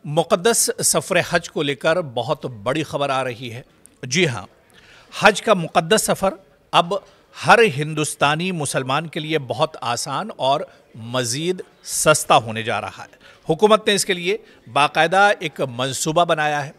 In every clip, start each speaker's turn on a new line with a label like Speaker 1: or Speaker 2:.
Speaker 1: मुक़द्दस सफ़र हज को लेकर बहुत बड़ी खबर आ रही है। जी हाँ, हज का मुक़द्दस सफ़र अब हर हिंदुस्तानी मुसलमान के लिए बहुत आसान और मज़ीद सस्ता होने जा रहा है। हुकूमत ने इसके लिए बाकायदा एक मंसूबा बनाया है।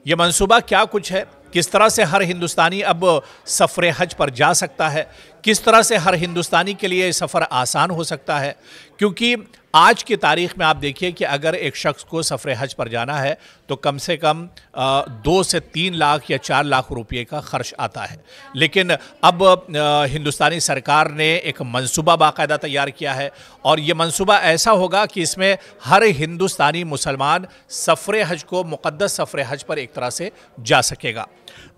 Speaker 1: ये मंसूबा क्या कुछ है, किस तरह से हर हिंदुस्तानी अब सफ़र हज पर जा सकता है, किस तरह से हर हिंदुस्तानी के लिए सफ़र आसान हो सकता है। क्योंकि आज की तारीख़ में आप देखिए कि अगर एक शख्स को सफ़र हज पर जाना है तो कम से कम 2 से 3 लाख या 4 लाख रुपये का ख़र्च आता है। लेकिन अब हिंदुस्तानी सरकार ने एक मंसूबा बाकायदा तैयार किया है और ये मंसूबा ऐसा होगा कि इसमें हर हिंदुस्तानी मुसलमान सफ़र हज को मुक़द्दस सफ़र हज पर एक तरह से जा सकेगा।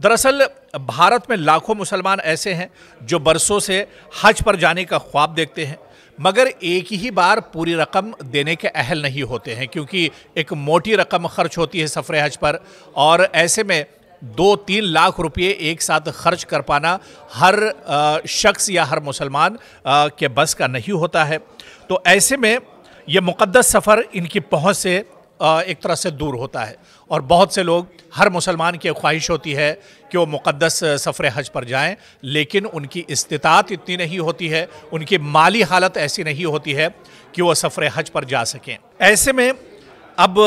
Speaker 1: दरअसल भारत में लाखों मुसलमान ऐसे हैं जो बरसों से हज पर जाने का ख्वाब देखते हैं, मगर एक ही बार पूरी रकम देने के अहल नहीं होते हैं, क्योंकि एक मोटी रकम खर्च होती है सफ़र हज पर और ऐसे में 2-3 लाख रुपये एक साथ खर्च कर पाना हर शख्स या हर मुसलमान के बस का नहीं होता है। तो ऐसे में ये मुक़द्दस सफ़र इनकी पहुँच से एक तरह से दूर होता है और बहुत से लोग, हर मुसलमान की ख्वाहिश होती है कि वो मुक़द्दस सफ़र हज पर जाएं, लेकिन उनकी इस्तिताअत इतनी नहीं होती है, उनकी माली हालत ऐसी नहीं होती है कि वो सफ़र हज पर जा सकें। ऐसे में अब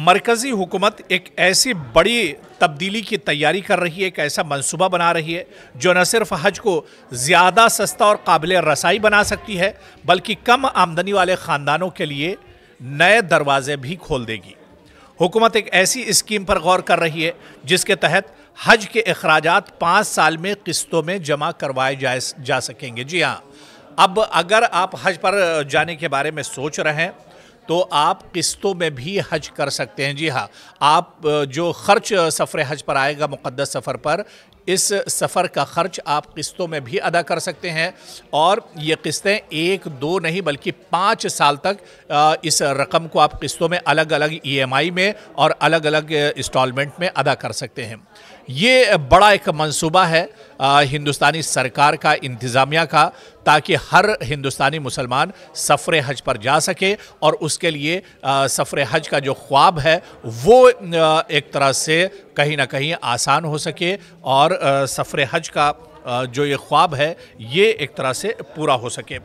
Speaker 1: मरकज़ी हुकूमत एक ऐसी बड़ी तब्दीली की तैयारी कर रही है, एक ऐसा मंसूबा बना रही है जो न सिर्फ हज को ज़्यादा सस्ता और काबिल रसाई बना सकती है, बल्कि कम आमदनी वाले ख़ानदानों के लिए नए दरवाजे भी खोल देगी। हुकूमत एक ऐसी स्कीम पर गौर कर रही है जिसके तहत हज के अखराजात 5 साल में किस्तों में जमा करवाए जा सकेंगे। जी हाँ, अब अगर आप हज पर जाने के बारे में सोच रहे हैं तो आप किस्तों में भी हज कर सकते हैं। जी हाँ, आप जो खर्च सफ़र हज पर आएगा मुक़द्दस सफ़र पर, इस सफ़र का ख़र्च आप किस्तों में भी अदा कर सकते हैं और ये किस्तें 1-2 नहीं बल्कि 5 साल तक इस रकम को आप किस्तों में अलग अलग EMI में और अलग अलग इंस्टॉलमेंट में अदा कर सकते हैं। ये बड़ा एक मंसूबा है हिंदुस्तानी सरकार का, इंतज़ामिया का, ताकि हर हिंदुस्तानी मुसलमान सफ़र हज पर जा सके और उसके लिए सफ़र हज का जो ख्वाब है वो एक तरह से कहीं ना कहीं आसान हो सके और सफ़र हज का जो ये ख्वाब है ये एक तरह से पूरा हो सके।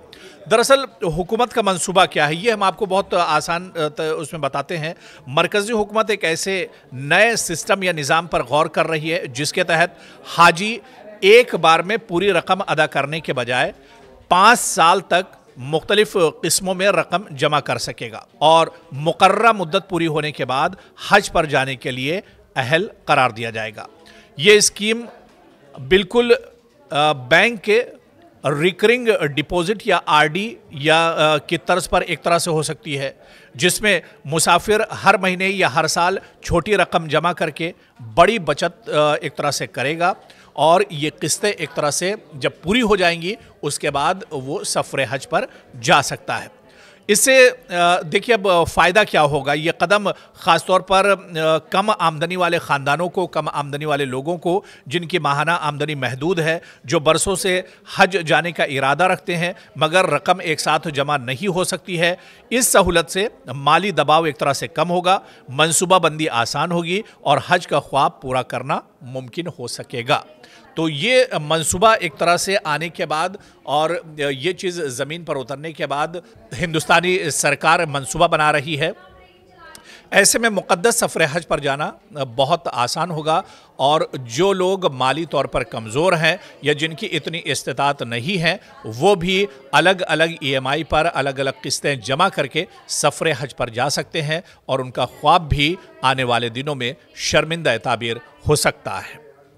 Speaker 1: दरअसल हुकूमत का मंसूबा क्या है, ये हम आपको बहुत आसान उसमें बताते हैं। मरकज़ी हुकूमत एक ऐसे नए सिस्टम या निज़ाम पर गौर कर रही है जिसके तहत हाजी एक बार में पूरी रकम अदा करने के बजाय 5 साल तक मुख्तलिफ किस्मों में रकम जमा कर सकेगा और मुकर्रर मुद्दत पूरी होने के बाद हज पर जाने के लिए अहल करार दिया जाएगा। ये स्कीम बिल्कुल बैंक के रिकरिंग डिपॉजिट या RD या की तर्ज पर एक तरह से हो सकती है, जिसमें मुसाफिर हर महीने या हर साल छोटी रकम जमा करके बड़ी बचत एक तरह से करेगा और ये किस्तें एक तरह से जब पूरी हो जाएंगी उसके बाद वो सफ़र हज पर जा सकता है। इससे देखिए अब फ़ायदा क्या होगा। ये कदम ख़ास तौर पर कम आमदनी वाले ख़ानदानों को, कम आमदनी वाले लोगों को जिनकी माहाना आमदनी महदूद है, जो बरसों से हज जाने का इरादा रखते हैं मगर रकम एक साथ जमा नहीं हो सकती है, इस सहूलत से माली दबाव एक तरह से कम होगा, मंसूबाबंदी आसान होगी और हज का ख्वाब पूरा करना मुमकिन हो सकेगा। तो ये मंसूबा एक तरह से आने के बाद और ये चीज़ ज़मीन पर उतरने के बाद हिंदुस्तानी सरकार मंसूबा बना रही है। ऐसे में मुक़द्दस सफ़र हज पर जाना बहुत आसान होगा और जो लोग माली तौर पर कमज़ोर हैं या जिनकी इतनी इस्तिताअत नहीं है वो भी अलग अलग EMI पर अलग अलग किस्तें जमा करके सफ़र हज पर जा सकते हैं और उनका ख्वाब भी आने वाले दिनों में शर्मिंदा ताबीर हो सकता है।